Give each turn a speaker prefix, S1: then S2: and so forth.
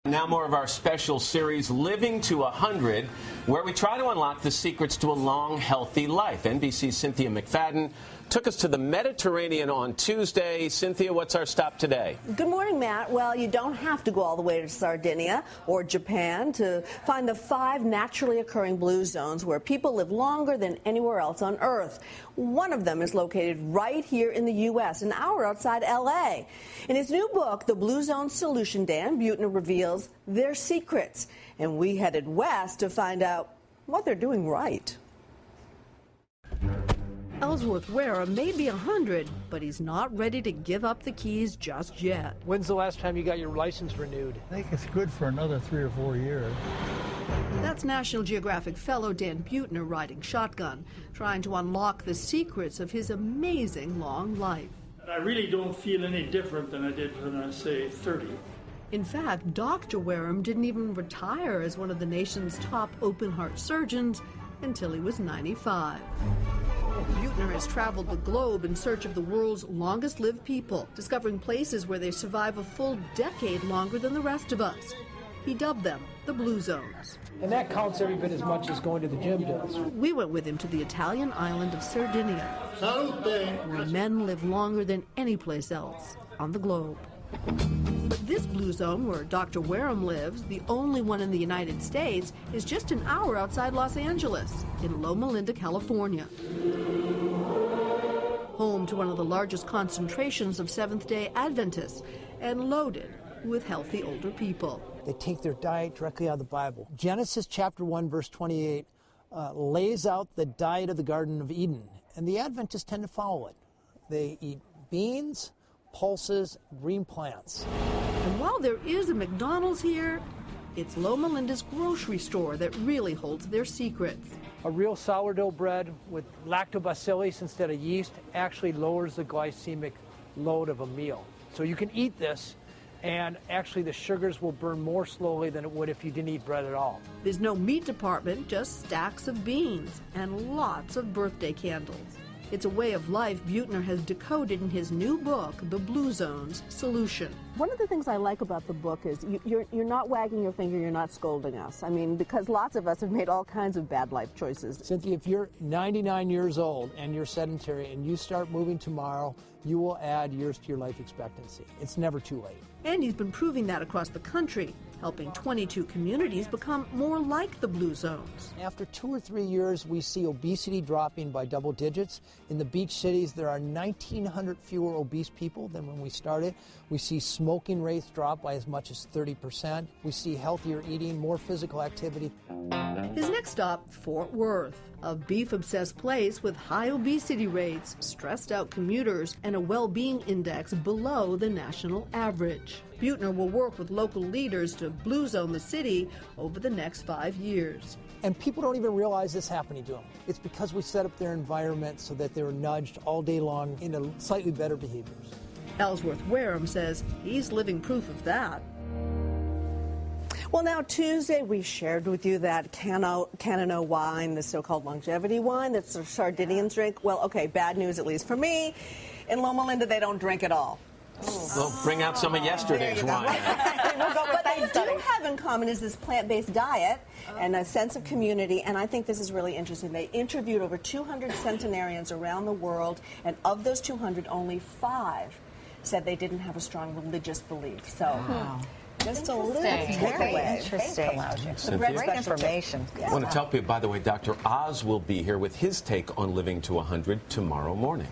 S1: Now more of our special series, Living to 100, where we try to unlock the secrets to a long, healthy life. NBC's Cynthia McFadden took us to the Mediterranean on Tuesday. Cynthia, what's our stop today?
S2: Good morning, Matt. Well, you don't have to go all the way to Sardinia or Japan to find the 5 naturally occurring blue zones where people live longer than anywhere else on Earth. One of them is located right here in the U.S., an hour outside L.A. In his new book, The Blue Zone Solution, Dan Buettner reveals their secrets. And we headed west to find out what they're doing right.
S3: Ellsworth Wareham may be 100, but he's not ready to give up the keys just yet.
S4: When's the last time you got your license renewed?
S5: I think it's good for another 3 or 4 years.
S3: That's National Geographic fellow Dan Buettner riding shotgun, trying to unlock the secrets of his amazing long life.
S6: I really don't feel any different than I did when I was, say, 30.
S3: In fact, Dr. Wareham didn't even retire as one of the nation's top open-heart surgeons until he was 95. Buettner has traveled the globe in search of the world's longest-lived people, discovering places where they survive a full decade longer than the rest of us. He dubbed them the Blue Zones.
S4: And that counts every bit as much as going to the gym does.
S3: We went with him to the Italian island of Sardinia, where men live longer than any place else on the globe. But this blue zone where Dr. Wareham lives, the only one in the United States, is just an hour outside Los Angeles, in Loma Linda, California. Home to one of the largest concentrations of Seventh-day Adventists, and loaded with healthy older people.
S4: They take their diet directly out of the Bible. Genesis chapter 1, verse 28 lays out the diet of the Garden of Eden, and the Adventists tend to follow it. They eat beans, pulses, green plants.
S3: And while there is a McDonald's here, it's Loma Linda's grocery store that really holds their secrets.
S4: A real sourdough bread with lactobacillus instead of yeast actually lowers the glycemic load of a meal. So you can eat this, and actually the sugars will burn more slowly than it would if you didn't eat bread at all.
S3: There's no meat department, just stacks of beans and lots of birthday candles. It's a way of life Buettner has decoded in his new book, The Blue Zones Solution.
S2: One of the things I like about the book is you're not wagging your finger, you're not scolding us. I mean, because lots of us have made all kinds of bad life choices.
S4: Cynthia, if you're 99 years old and you're sedentary and you start moving tomorrow, you will add years to your life expectancy. It's never too late.
S3: And he's been proving that across the country, helping 22 communities become more like the Blue Zones.
S4: After 2 or 3 years, we see obesity dropping by double digits. In the beach cities, there are 1,900 fewer obese people than when we started. We see smoking rates drop by as much as 30%. We see healthier eating, more physical activity.
S3: His next stop, Fort Worth, a beef-obsessed place with high obesity rates, stressed-out commuters, and a well-being index below the national average. Buettner will work with local leaders to blue zone the city over the next 5 years.
S4: And people don't even realize this happening to them. It's because we set up their environment so that they're nudged all day long into slightly better behaviors.
S3: Ellsworth Wareham says he's living proof of that.
S2: Well, now, Tuesday, we shared with you that Canino wine, the so-called longevity wine that the Sardinians drink. Well, okay, bad news, at least for me. In Loma Linda, they don't drink at all.
S1: Well, bring out some of yesterday's wine.
S2: What they do have in common is this plant-based diet and a sense of community, and I think this is really interesting. They interviewed over 200 centenarians around the world, and of those 200, only 5 said they didn't have a strong religious belief. So.
S7: Wow.
S2: Just a little
S7: takeaway. Interesting. Great information.
S1: Yeah. I want to tell people, by the way, Dr. Oz will be here with his take on Living to 100 tomorrow morning.